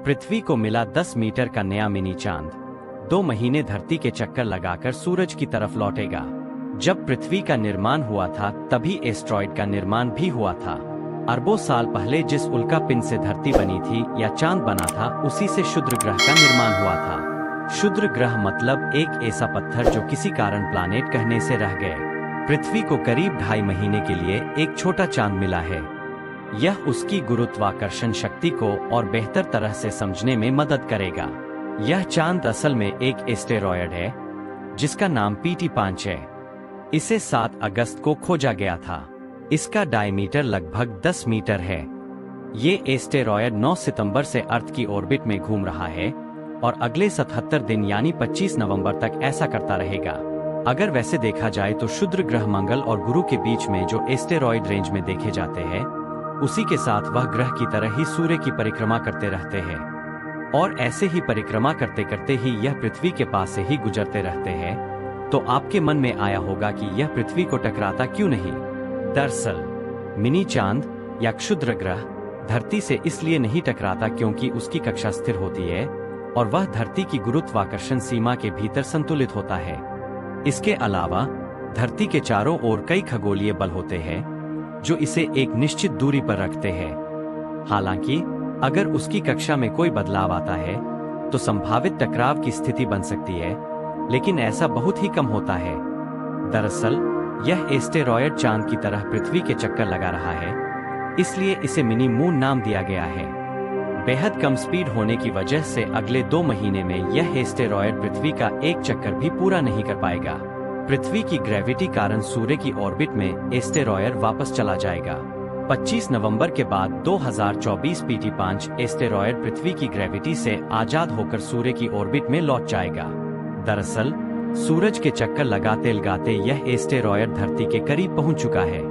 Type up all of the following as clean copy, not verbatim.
पृथ्वी को मिला 10 मीटर का नया मिनी चांद 2 महीने धरती के चक्कर लगाकर सूरज की तरफ लौटेगा। जब पृथ्वी का निर्माण हुआ था तभी एस्ट्रॉइड का निर्माण भी हुआ था। अरबों साल पहले जिस उल्का पिंड से धरती बनी थी या चांद बना था, उसी से क्षुद्र ग्रह का निर्माण हुआ था। क्षुद्र ग्रह मतलब एक ऐसा पत्थर जो किसी कारण प्लानेट कहने से रह गए। पृथ्वी को करीब 2.5 महीने के लिए एक छोटा चांद मिला है। यह उसकी गुरुत्वाकर्षण शक्ति को और बेहतर तरह से समझने में मदद करेगा। यह चांद असल में एक एस्टेरॉयड है जिसका नाम PT5 है। इसे 7 अगस्त को खोजा गया था। इसका डायमीटर लगभग 10 मीटर है। ये एस्टेरॉयड 9 सितंबर से अर्थ की ऑर्बिट में घूम रहा है और अगले 77 दिन यानी 25 नवंबर तक ऐसा करता रहेगा। अगर वैसे देखा जाए तो क्षुद्र ग्रह मंगल और गुरु के बीच में जो एस्टेरॉयड रेंज में देखे जाते हैं, उसी के साथ वह ग्रह की तरह ही सूर्य की परिक्रमा करते रहते हैं और ऐसे ही परिक्रमा करते करते ही यह पृथ्वी के पास से ही गुजरते रहते हैं। तो आपके मन में आया होगा कि यह पृथ्वी को टकराता क्यों नहीं। दरअसल मिनी चांद या क्षुद्र ग्रह धरती से इसलिए नहीं टकराता क्योंकि उसकी कक्षा स्थिर होती है और वह धरती की गुरुत्वाकर्षण सीमा के भीतर संतुलित होता है। इसके अलावा धरती के चारों ओर कई खगोलीय बल होते हैं जो इसे एक निश्चित दूरी पर रखते हैं। हालांकि अगर उसकी कक्षा में कोई बदलाव आता है तो संभावित टकराव की स्थिति बन सकती है, लेकिन ऐसा बहुत ही कम होता है। दरअसल यह एस्टेरॉयड चांद की तरह पृथ्वी के चक्कर लगा रहा है, इसलिए इसे मिनी मून नाम दिया गया है। बेहद कम स्पीड होने की वजह से अगले 2 महीने में यह एस्टेरॉयड पृथ्वी का एक चक्कर भी पूरा नहीं कर पाएगा। पृथ्वी की ग्रेविटी कारण सूर्य की ऑर्बिट में एस्टेरॉयड वापस चला जाएगा। 25 नवंबर के बाद 2024 PT5 एस्टेरॉयड पृथ्वी की ग्रेविटी से आजाद होकर सूर्य की ऑर्बिट में लौट जाएगा। दरअसल सूरज के चक्कर लगाते लगाते यह एस्टेरॉयड धरती के करीब पहुंच चुका है।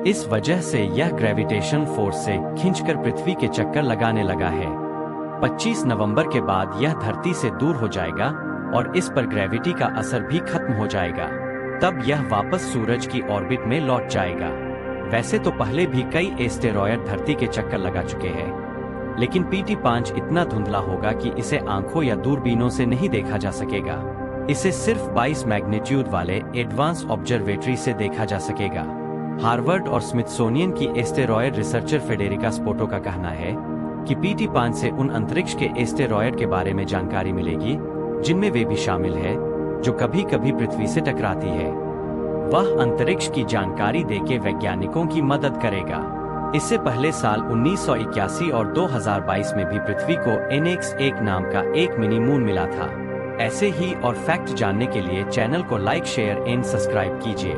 इस वजह से यह ग्रेविटेशन फोर्स से खींचकर पृथ्वी के चक्कर लगाने लगा है। 25 नवंबर के बाद यह धरती से दूर हो जाएगा और इस पर ग्रेविटी का असर भी खत्म हो जाएगा। तब यह वापस सूरज की ऑर्बिट में लौट जाएगा। वैसे तो पहले भी कई एस्टेरॉयड धरती के चक्कर लगा चुके हैं, लेकिन PT5 इतना धुंधला होगा कि इसे आंखों या दूरबीनों से नहीं देखा जा सकेगा। इसे सिर्फ 22 मैग्नीट्यूड वाले एडवांस ऑब्जर्वेटरी से देखा जा सकेगा। हार्वर्ड और स्मिथसोनियन की एस्टेरॉयड रिसर्चर फेडेरिका स्पोटो का कहना है कि PT5 से उन अंतरिक्ष के एस्टेरॉयड के बारे में जानकारी मिलेगी जिनमें वे भी शामिल है जो कभी कभी पृथ्वी से टकराती है। वह अंतरिक्ष की जानकारी देके वैज्ञानिकों की मदद करेगा। इससे पहले साल 1981 और 2022 में भी पृथ्वी को NX1 नाम का एक मिनी मून मिला था। ऐसे ही और फैक्ट जानने के लिए चैनल को लाइक, शेयर एंड सब्सक्राइब कीजिए।